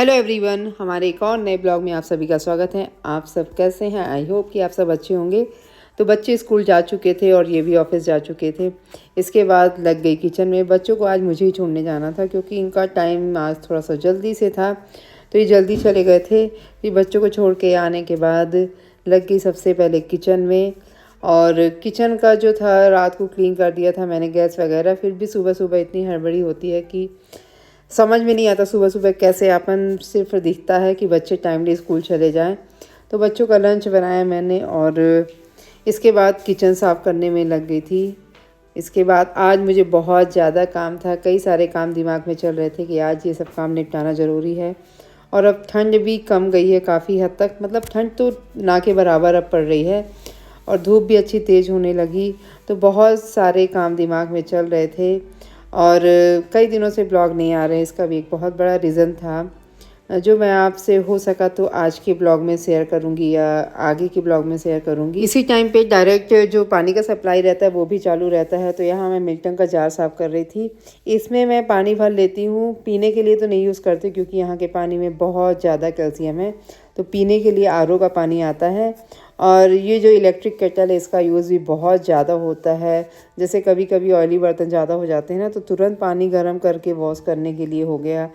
Hello everyone, हमारे एक और नए ब्लॉग में आप सभी का स्वागत है। आप सब कैसे हैं? आई होप कि आप सब अच्छे होंगे। तो बच्चे स्कूल जा चुके थे और ये भी ऑफिस जा चुके थे। इसके बाद लग गई किचन में। बच्चों को आज मुझे ही छोड़ने जाना था क्योंकि इनका टाइम आज थोड़ा सा जल्दी से था, तो ये जल्दी चले गए थे। फिर बच्चों को छोड़ के आने के बाद लग गई सबसे पहले किचन में। और किचन का जो था रात को क्लीन कर दिया था मैंने, गैस वगैरह। फिर भी सुबह सुबह इतनी हड़बड़ी होती है कि समझ में नहीं आता सुबह सुबह कैसे। अपन सिर्फ दिखता है कि बच्चे टाइमली स्कूल चले जाएं। तो बच्चों का लंच बनाया मैंने और इसके बाद किचन साफ़ करने में लग गई थी। इसके बाद आज मुझे बहुत ज़्यादा काम था, कई सारे काम दिमाग में चल रहे थे कि आज ये सब काम निपटाना ज़रूरी है। और अब ठंड भी कम गई है काफ़ी हद तक, मतलब ठंड तो ना के बराबर अब पड़ रही है और धूप भी अच्छी तेज़ होने लगी। तो बहुत सारे काम दिमाग में चल रहे थे और कई दिनों से ब्लॉग नहीं आ रहे। इसका भी एक बहुत बड़ा रीज़न था जो मैं आपसे हो सका तो आज के ब्लॉग में शेयर करूंगी या आगे के ब्लॉग में शेयर करूंगी। इसी टाइम पे डायरेक्ट जो पानी का सप्लाई रहता है वो भी चालू रहता है। तो यहाँ मैं मिल्टन का जार साफ़ कर रही थी। इसमें मैं पानी भर लेती हूँ, पीने के लिए तो नहीं यूज़ करती क्योंकि यहाँ के पानी में बहुत ज़्यादा कैल्शियम है। तो पीने के लिए आरओ का पानी आता है। और ये जो इलेक्ट्रिक केटल है इसका यूज़ भी बहुत ज़्यादा होता है। जैसे कभी कभी ऑयली बर्तन ज़्यादा हो जाते हैं ना, तो तुरंत पानी गर्म करके वॉश करने के लिए हो गया,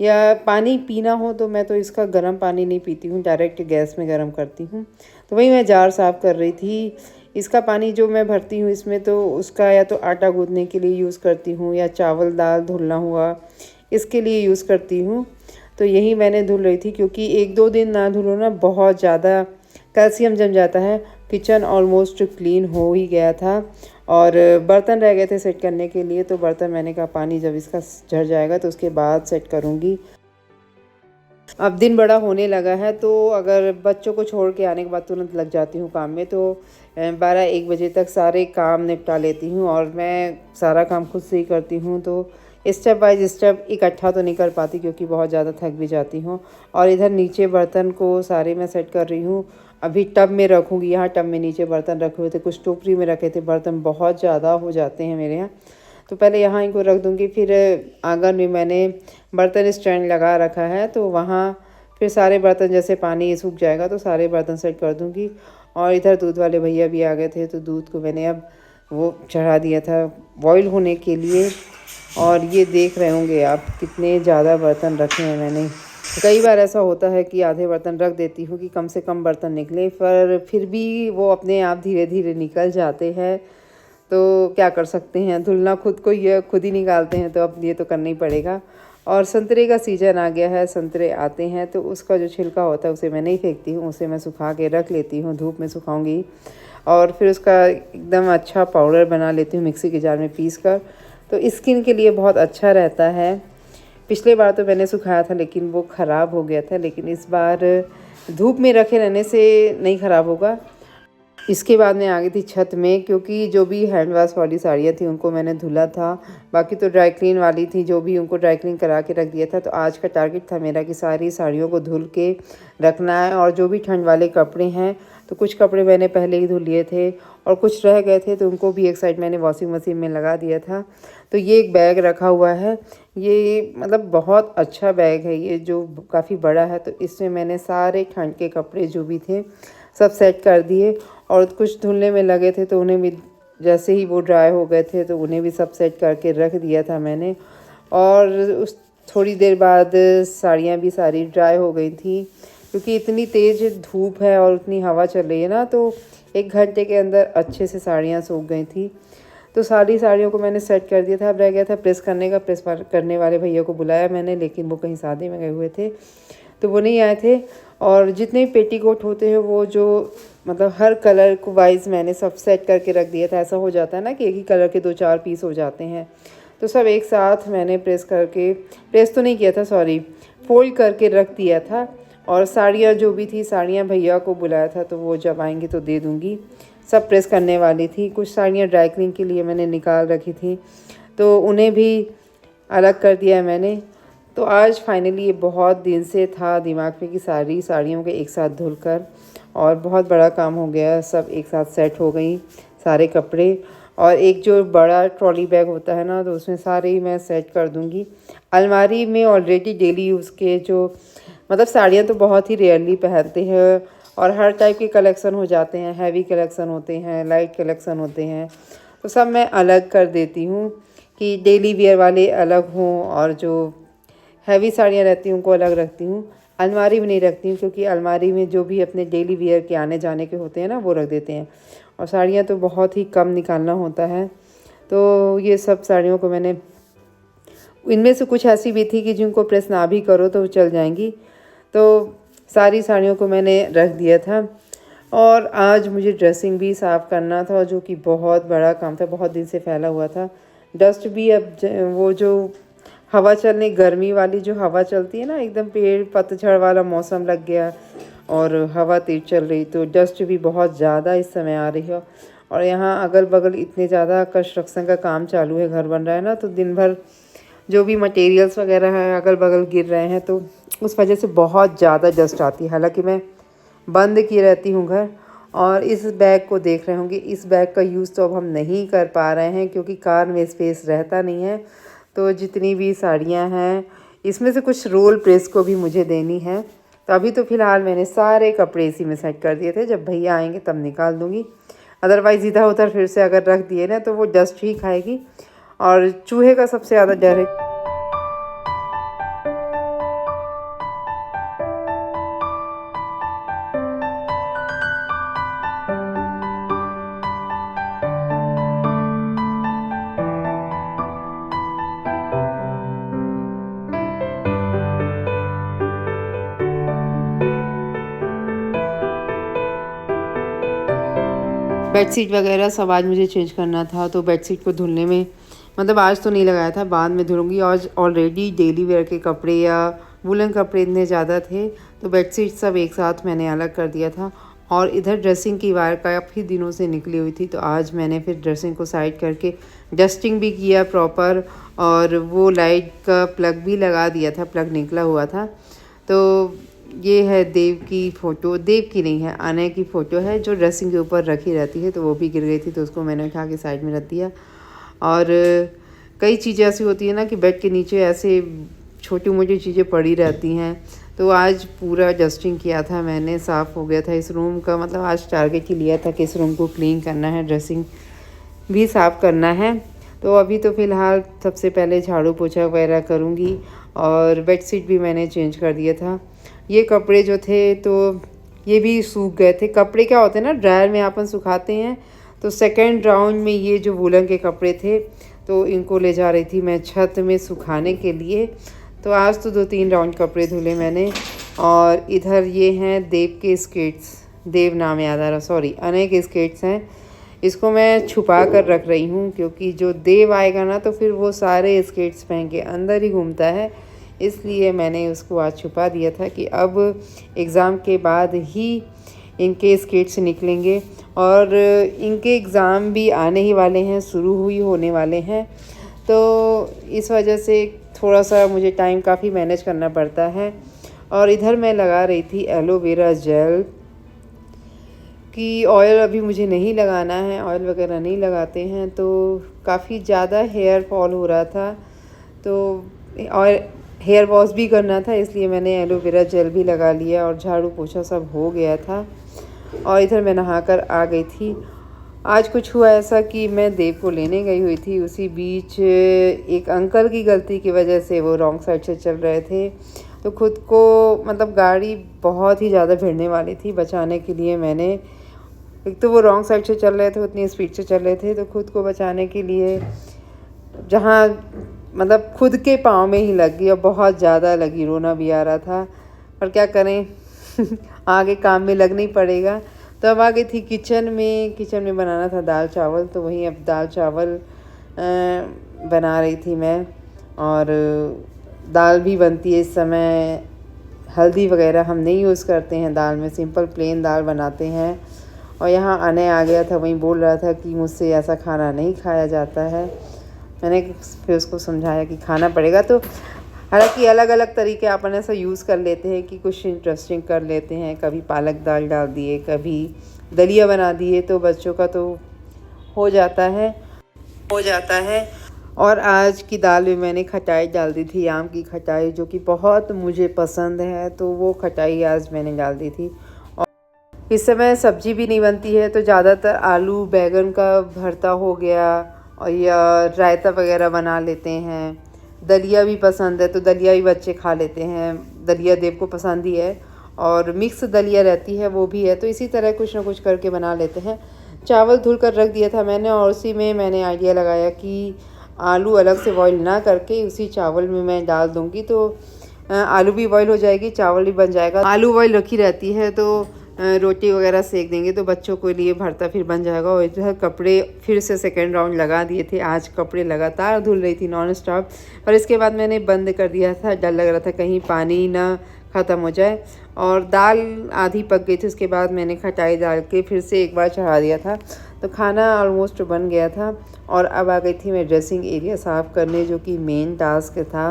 या पानी पीना हो तो मैं तो इसका गर्म पानी नहीं पीती हूँ, डायरेक्ट गैस में गर्म करती हूँ। तो वही मैं जार साफ़ कर रही थी। इसका पानी जो मैं भरती हूँ इसमें तो उसका या तो आटा गूँथने के लिए यूज़ करती हूँ या चावल दाल धुलना हुआ इसके लिए यूज़ करती हूँ। तो यही मैंने धुल रही थी क्योंकि एक दो दिन ना धुलो ना बहुत ज़्यादा कैल्शियम जम जाता है। किचन ऑलमोस्ट क्लीन हो ही गया था और बर्तन रह गए थे सेट करने के लिए। तो बर्तन मैंने कहा पानी जब इसका झड़ जाएगा तो उसके बाद सेट करूँगी। अब दिन बड़ा होने लगा है तो अगर बच्चों को छोड़ के आने के बाद तुरंत लग जाती हूँ काम में, तो 12-1 बजे तक सारे काम निपटा लेती हूँ और मैं सारा काम खुद से ही करती हूँ। तो स्टेप बाय स्टेप इकट्ठा तो नहीं कर पाती क्योंकि बहुत ज़्यादा थक भी जाती हूँ। और इधर नीचे बर्तन को सारे मैं सेट कर रही हूँ। अभी टब में रखूँगी। यहाँ टब में नीचे बर्तन रखे हुए थे, कुछ टोकरी में रखे थे। बर्तन बहुत ज़्यादा हो जाते हैं मेरे यहाँ, तो पहले यहाँ इनको रख दूँगी। फिर आंगन में मैंने बर्तन स्टैंड लगा रखा है, तो वहाँ फिर सारे बर्तन जैसे पानी सूख जाएगा तो सारे बर्तन सेट कर दूँगी। और इधर दूध वाले भैया भी आ गए थे तो दूध को मैंने अब वो चढ़ा दिया था बॉईल होने के लिए। और ये देख रहे होंगे आप कितने ज़्यादा बर्तन रखे हैं मैंने। कई बार ऐसा होता है कि आधे बर्तन रख देती हूँ कि कम से कम बर्तन निकले, पर फिर भी वो अपने आप धीरे धीरे निकल जाते हैं। तो क्या कर सकते हैं, धुलना खुद को ये खुद ही निकालते हैं तो अब ये तो करना ही पड़ेगा। और संतरे का सीज़न आ गया है, संतरे आते हैं तो उसका जो छिलका होता है उसे मैं नहीं फेंकती हूँ, उसे मैं सुखा के रख लेती हूँ, धूप में सुखाऊंगी। और फिर उसका एकदम अच्छा पाउडर बना लेती हूँ मिक्सी के जार में पीस कर। तो स्किन के लिए बहुत अच्छा रहता है। पिछले बार तो मैंने सुखाया था लेकिन वो ख़राब हो गया था, लेकिन इस बार धूप में रखे रहने से नहीं ख़राब होगा। इसके बाद मैं आ गई थी छत में क्योंकि जो भी हैंड वॉश वाली साड़ियाँ थी उनको मैंने धुला था। बाकी तो ड्राई क्लीन वाली थी, जो भी उनको ड्राई क्लीन करा के रख दिया था। तो आज का टारगेट था मेरा कि सारी साड़ियों को धुल के रखना है। और जो भी ठंड वाले कपड़े हैं तो कुछ कपड़े मैंने पहले ही धुल लिए थे और कुछ रह गए थे तो उनको भी एक साइड मैंने वॉशिंग मशीन में लगा दिया था। तो ये एक बैग रखा हुआ है, ये मतलब बहुत अच्छा बैग है ये, जो काफ़ी बड़ा है। तो इसमें मैंने सारे ठंड के कपड़े जो भी थे सब सेट कर दिए। और कुछ धुलने में लगे थे तो उन्हें भी जैसे ही वो ड्राई हो गए थे तो उन्हें भी सब सेट करके रख दिया था मैंने। और उस थोड़ी देर बाद साड़ियाँ भी सारी ड्राई हो गई थी क्योंकि इतनी तेज़ धूप है और उतनी हवा चल रही है ना, तो 1 घंटे के अंदर अच्छे से साड़ियाँ सूख गई थी। तो सारी साड़ियों को मैंने सेट कर दिया था। अब रह गया था प्रेस करने का। प्रेस करने वाले भैया को बुलाया मैंने, लेकिन वो कहीं शादी में गए हुए थे तो वो नहीं आए थे। और जितने पेटीकोट होते हैं वो जो मतलब हर कलर को वाइज मैंने सब सेट करके रख दिया था। ऐसा हो जाता है ना कि एक ही कलर के 2-4 पीस हो जाते हैं, तो सब एक साथ मैंने प्रेस तो नहीं किया था, सॉरी, फोल्ड करके रख दिया था। और साड़ियाँ जो भी थी, साड़ियाँ भैया को बुलाया था तो वो जब आएंगे तो दे दूँगी। सब प्रेस करने वाली थी। कुछ साड़ियाँ ड्राई क्लीन के लिए मैंने निकाल रखी थी तो उन्हें भी अलग कर दिया मैंने। तो आज फाइनली ये बहुत दिन से था दिमाग में कि सारी साड़ियों के एक साथ धुलकर, और बहुत बड़ा काम हो गया, सब एक साथ सेट हो गई सारे कपड़े। और एक जो बड़ा ट्रॉली बैग होता है ना, तो उसमें सारे ही मैं सेट कर दूँगी। अलमारी में ऑलरेडी डेली यूज़ के जो मतलब साड़ियाँ तो बहुत ही रेयरली पहनते हैं और हर टाइप के कलेक्शन हो जाते हैं, हैवी कलेक्शन होते हैं, लाइट कलेक्शन होते हैं, तो सब मैं अलग कर देती हूँ कि डेली वियर वाले अलग हों और जो हैवी साड़ियाँ रहती हैं उनको अलग रखती हूँ। अलमारी में नहीं रखती हूँ क्योंकि अलमारी में जो भी अपने डेली वियर के आने जाने के होते हैं ना, वो रख देते हैं और साड़ियाँ तो बहुत ही कम निकालना होता है। तो ये सब साड़ियों को मैंने, इनमें से कुछ ऐसी भी थी कि जिनको प्रेस ना भी करो तो चल जाएंगी, तो सारी साड़ियों को मैंने रख दिया था। और आज मुझे ड्रेसिंग भी साफ़ करना था, जो कि बहुत बड़ा काम था, बहुत दिन से फैला हुआ था। डस्ट भी अब वो जो हवा चलने, गर्मी वाली जो हवा चलती है ना, एकदम पेड़ पतझड़ वाला मौसम लग गया और हवा तेज चल रही, तो डस्ट भी बहुत ज़्यादा इस समय आ रही है। और यहाँ अगल बगल इतने ज़्यादा कंस्ट्रक्शन का काम चालू है, घर बन रहा है ना, तो दिन भर जो भी मटेरियल्स वगैरह हैं अगल बगल गिर रहे हैं, तो उस वजह से बहुत ज़्यादा डस्ट आती है। हालांकि मैं बंद की रहती हूँ घर। और इस बैग को देख रहे होंगे, इस बैग का यूज़ तो अब हम नहीं कर पा रहे हैं क्योंकि कार में स्पेस रहता नहीं है। तो जितनी भी साड़ियाँ हैं इसमें से कुछ रोल प्रेस को भी मुझे देनी है, तो अभी तो फ़िलहाल मैंने सारे कपड़े इसी में सेट कर दिए थे। जब भैया आएंगे तब निकाल दूँगी, अदरवाइज़ इधर उधर फिर से अगर रख दिए ना तो वो डस्ट ही खाएगी। और चूहे का सबसे ज़्यादा डर है। बेडशीट वगैरह सब आज मुझे चेंज करना था, तो बेडशीट को धुलने में मतलब आज तो नहीं लगाया था, बाद में धुलूँगी। आज ऑलरेडी डेली वेयर के कपड़े या वुलन कपड़े इतने ज़्यादा थे, तो बेडशीट सब एक साथ मैंने अलग कर दिया था। और इधर ड्रेसिंग की वायर काफ़ी दिनों से निकली हुई थी, तो आज मैंने फिर ड्रेसिंग को साइड करके डस्टिंग भी किया प्रॉपर, और वो लाइट का प्लग भी लगा दिया था, प्लग निकला हुआ था। तो ये है देव की फ़ोटो, देव की नहीं है, अनय की फ़ोटो है जो ड्रेसिंग के ऊपर रखी रहती है, तो वो भी गिर गई थी, तो उसको मैंने उठा के साइड में रख दिया। और कई चीज़ें ऐसी होती है ना कि बेड के नीचे ऐसे छोटी मोटी चीज़ें पड़ी रहती हैं, तो आज पूरा डस्टिंग किया था मैंने, साफ़ हो गया था इस रूम का। मतलब आज टारगेट ही लिया था कि इस रूम को क्लीन करना है, ड्रेसिंग भी साफ़ करना है। तो अभी तो फ़िलहाल सबसे पहले झाड़ू पोछा वगैरह करूँगी। और बेडशीट भी मैंने चेंज कर दिया था। ये कपड़े जो थे तो ये भी सूख गए थे। कपड़े क्या होते हैं ना, ड्रायर में अपन सुखाते हैं, तो सेकेंड राउंड में ये जो वूलन के कपड़े थे तो इनको ले जा रही थी मैं छत में सुखाने के लिए। तो आज तो 2-3 राउंड कपड़े धुले मैंने। और इधर ये हैं देव के स्केट्स, देव नाम याद आ रहा, सॉरी, अनय के स्केट्स हैं। इसको मैं छुपा कर रख रही हूँ क्योंकि जो देव आएगा ना तो फिर वो सारे स्केट्स पहन के अंदर ही घूमता है, इसलिए मैंने उसको आज छुपा दिया था कि अब एग्ज़ाम के बाद ही इनके स्केट्स निकलेंगे। और इनके एग्ज़ाम भी आने ही वाले हैं, शुरू हुई होने वाले हैं, तो इस वजह से थोड़ा सा मुझे टाइम काफ़ी मैनेज करना पड़ता है। और इधर मैं लगा रही थी एलोवेरा जेल कि ऑयल अभी मुझे नहीं लगाना है, ऑयल वगैरह नहीं लगाते हैं, तो काफ़ी ज़्यादा हेयर फॉल हो रहा था, तो और हेयर वॉश भी करना था, इसलिए मैंने एलोवेरा जेल भी लगा लिया और झाड़ू पोछा सब हो गया था। और इधर मैं नहाकर आ गई थी। आज कुछ हुआ ऐसा कि मैं देव को लेने गई हुई थी, उसी बीच एक अंकल की गलती की वजह से वो रॉन्ग साइड से चल रहे थे, तो खुद को मतलब गाड़ी बहुत ही ज़्यादा भिड़ने वाली थी, बचाने के लिए मैंने, एक तो वो रॉन्ग साइड से चल रहे थे, उतनी स्पीड से चल रहे थे, तो खुद को बचाने के लिए जहाँ मतलब खुद के पाँव में ही लग गई और बहुत ज़्यादा लगी, रोना भी आ रहा था, पर क्या करें आगे काम में लगना ही पड़ेगा। तो अब आ गई थी किचन में बनाना था दाल चावल, तो वहीं अब दाल चावल बना रही थी मैं। और दाल भी बनती है इस समय, हल्दी वगैरह हम नहीं यूज़ करते हैं दाल में, सिंपल प्लेन दाल बनाते हैं। और यहाँ अनय आ गया था, वहीं बोल रहा था कि मुझसे ऐसा खाना नहीं खाया जाता है। मैंने फिर उसको समझाया कि खाना पड़ेगा, तो हालांकि अलग अलग तरीके अपन ऐसा यूज़ कर लेते हैं कि कुछ इंटरेस्टिंग कर लेते हैं, कभी पालक दाल डाल दिए, कभी दलिया बना दिए, तो बच्चों का तो हो जाता है। हो जाता है। और आज की दाल में मैंने खटाई डाल दी थी, आम की खटाई, जो कि बहुत मुझे पसंद है, तो वो खटाई आज मैंने डाल दी थी। और इस समय सब्जी भी नहीं बनती है तो ज़्यादातर आलू बैंगन का भरता हो गया और या रायता वगैरह बना लेते हैं। दलिया भी पसंद है तो दलिया भी बच्चे खा लेते हैं, दलिया देव को पसंद ही है। और मिक्स दलिया रहती है वो भी है, तो इसी तरह कुछ ना कुछ करके बना लेते हैं। चावल धुल कर रख दिया था मैंने और उसी में मैंने आइडिया लगाया कि आलू अलग से बॉईल ना करके उसी चावल में मैं डाल दूँगी, तो आलू भी बॉईल हो जाएगी, चावल भी बन जाएगा। आलू बॉईल रखी रहती है तो रोटी वगैरह सेक देंगे तो बच्चों के लिए भरता फिर बन जाएगा। और इधर कपड़े फिर से सेकेंड राउंड लगा दिए थे, आज कपड़े लगातार धुल रही थी नॉन स्टॉप। पर इसके बाद मैंने बंद कर दिया था, डर लग रहा था कहीं पानी ना ख़त्म हो जाए। और दाल आधी पक गई थी, उसके बाद मैंने खटाई डाल के फिर से एक बार चढ़ा दिया था, तो खाना ऑलमोस्ट बन गया था। और अब आ गई थी मैं ड्रेसिंग एरिया साफ़ करने, जो कि मेन टास्क था।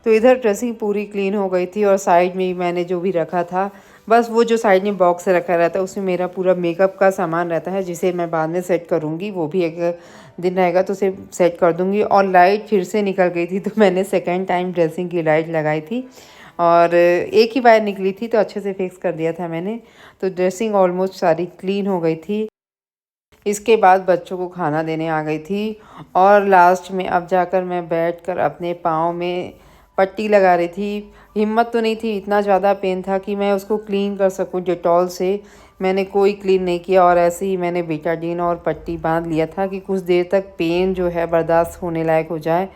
तो इधर ड्रेसिंग पूरी क्लीन हो गई थी और साइड में मैंने जो भी रखा था, बस वो जो साइड में बॉक्स रखा रहता है उसमें मेरा पूरा मेकअप का सामान रहता है, जिसे मैं बाद में सेट करूँगी। वो भी एक दिन रहेगा तो उसे सेट कर दूँगी। और लाइट फिर से निकल गई थी तो मैंने सेकेंड टाइम ड्रेसिंग की लाइट लगाई थी और एक ही वायर निकली थी तो अच्छे से फिक्स कर दिया था मैंने। तो ड्रेसिंग ऑलमोस्ट सारी क्लीन हो गई थी। इसके बाद बच्चों को खाना देने आ गई थी और लास्ट में अब जाकर मैं बैठकर अपने पाँव में पट्टी लगा रही थी। हिम्मत तो नहीं थी, इतना ज़्यादा पेन था कि मैं उसको क्लीन कर सकूं डेटॉल से। मैंने कोई क्लीन नहीं किया और ऐसे ही मैंने बेटाडीन और पट्टी बांध लिया था कि कुछ देर तक पेन जो है बर्दाश्त होने लायक हो जाए।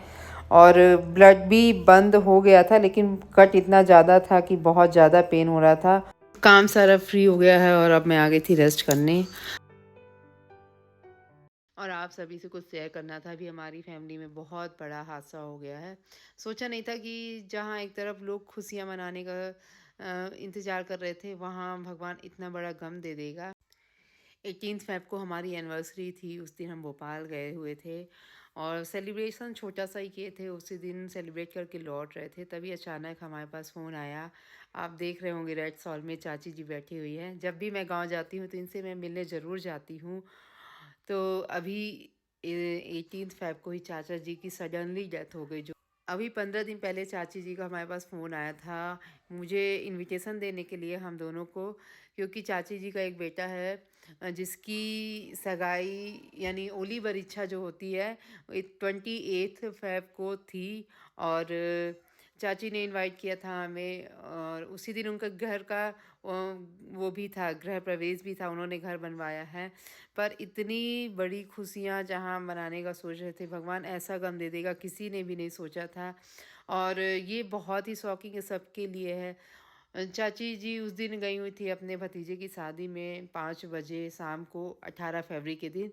और ब्लड भी बंद हो गया था, लेकिन कट इतना ज़्यादा था कि बहुत ज़्यादा पेन हो रहा था। काम सारा फ्री हो गया है और अब मैं आ गई थी रेस्ट करने। और आप सभी से कुछ शेयर करना था। अभी हमारी फैमिली में बहुत बड़ा हादसा हो गया है। सोचा नहीं था कि जहाँ एक तरफ लोग खुशियाँ मनाने का इंतज़ार कर रहे थे, वहाँ भगवान इतना बड़ा गम दे देगा। 18 फ़ेब को हमारी एनिवर्सरी थी, उस दिन हम भोपाल गए हुए थे और सेलिब्रेशन छोटा सा ही किए थे। उसी दिन सेलिब्रेट करके लौट रहे थे, तभी अचानक हमारे पास फ़ोन आया। आप देख रहे होंगे रेड सॉल में चाची जी बैठी हुई हैं। जब भी मैं गांव जाती हूँ तो इनसे मैं मिलने ज़रूर जाती हूँ। तो अभी 18 फ़ेब को ही चाचा जी की सडनली डेथ हो गई। जो अभी 15 दिन पहले चाची जी का हमारे पास फ़ोन आया था मुझे इनविटेशन देने के लिए, हम दोनों को। क्योंकि चाची जी का एक बेटा है जिसकी सगाई यानी ओली बरीक्षा जो होती है 28 फ़ेब को थी। और चाची ने इनवाइट किया था हमें और उसी दिन उनका घर का वो भी था, गृह प्रवेश भी था, उन्होंने घर बनवाया है। पर इतनी बड़ी खुशियाँ जहाँ मनाने का सोच रहे थे, भगवान ऐसा गम दे देगा किसी ने भी नहीं सोचा था। और ये बहुत ही शॉकिंग सबके लिए है। चाची जी उस दिन गई हुई थी अपने भतीजे की शादी में 5 बजे शाम को, 18 फरवरी के दिन।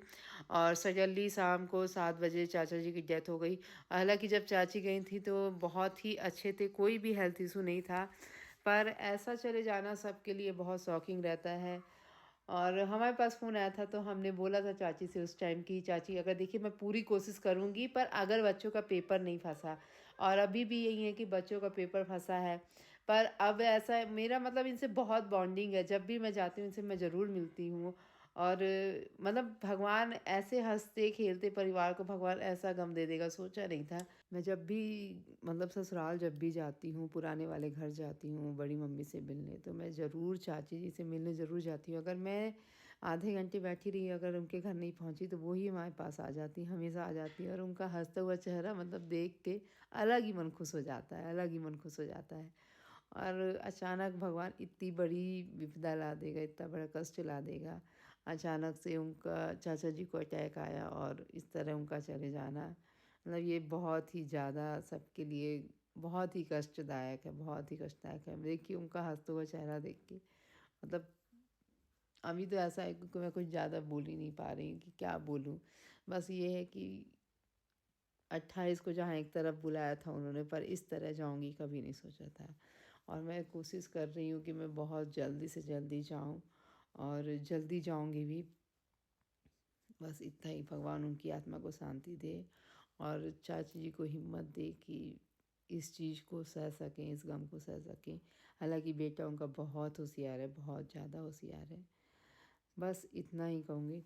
और सडनली शाम को 7 बजे चाचा जी की डेथ हो गई। हालांकि जब चाची गई थी तो बहुत ही अच्छे थे, कोई भी हेल्थ इशू नहीं था। पर ऐसा चले जाना सबके लिए बहुत शॉकिंग रहता है। और हमारे पास फ़ोन आया था तो हमने बोला था चाची से उस टाइम की, चाची अगर देखिए मैं पूरी कोशिश करूँगी पर अगर बच्चों का पेपर नहीं फंसा, और अभी भी यही है कि बच्चों का पेपर फंसा है। पर अब ऐसा है, मेरा मतलब इनसे बहुत बॉन्डिंग है, जब भी मैं जाती हूँ इनसे मैं ज़रूर मिलती हूँ। और मतलब भगवान ऐसे हंसते खेलते परिवार को भगवान ऐसा गम दे देगा, सोचा नहीं था। मैं जब भी मतलब ससुराल जब भी जाती हूँ, पुराने वाले घर जाती हूँ बड़ी मम्मी से मिलने, तो मैं ज़रूर चाची जी से मिलने ज़रूर जाती हूँ। अगर मैं आधे घंटे बैठी रही, अगर उनके घर नहीं पहुँची, तो वो ही हमारे पास आ जाती, हमेशा आ जाती। और उनका हंसता हुआ चेहरा मतलब देख के अलग ही मन खुश हो जाता है, अलग ही मन खुश हो जाता है। और अचानक भगवान इतनी बड़ी विपदा ला देगा, इतना बड़ा कष्ट ला देगा। अचानक से उनका चाचा जी को अटैक आया और इस तरह उनका चले जाना, मतलब ये बहुत ही ज़्यादा सबके लिए बहुत ही कष्टदायक है, बहुत ही कष्टदायक है। देखिए उनका हंसता हुआ चेहरा देख के मतलब अभी तो ऐसा है कि मैं कुछ ज़्यादा बोल ही नहीं पा रही हूँ कि क्या बोलूँ। बस ये है कि 28 को जहाँ एक तरफ बुलाया था उन्होंने, पर इस तरह जाऊँगी कभी नहीं सोचा था। और मैं कोशिश कर रही हूँ कि मैं बहुत जल्दी से जल्दी जाऊँ और जल्दी जाऊँगी भी। बस इतना ही, भगवान उनकी आत्मा को शांति दे और चाची जी को हिम्मत दे कि इस चीज़ को सह सकें, इस गम को सह सकें। हालांकि बेटा उनका बहुत होशियार है, बहुत ज़्यादा होशियार है। बस इतना ही कहूँगी।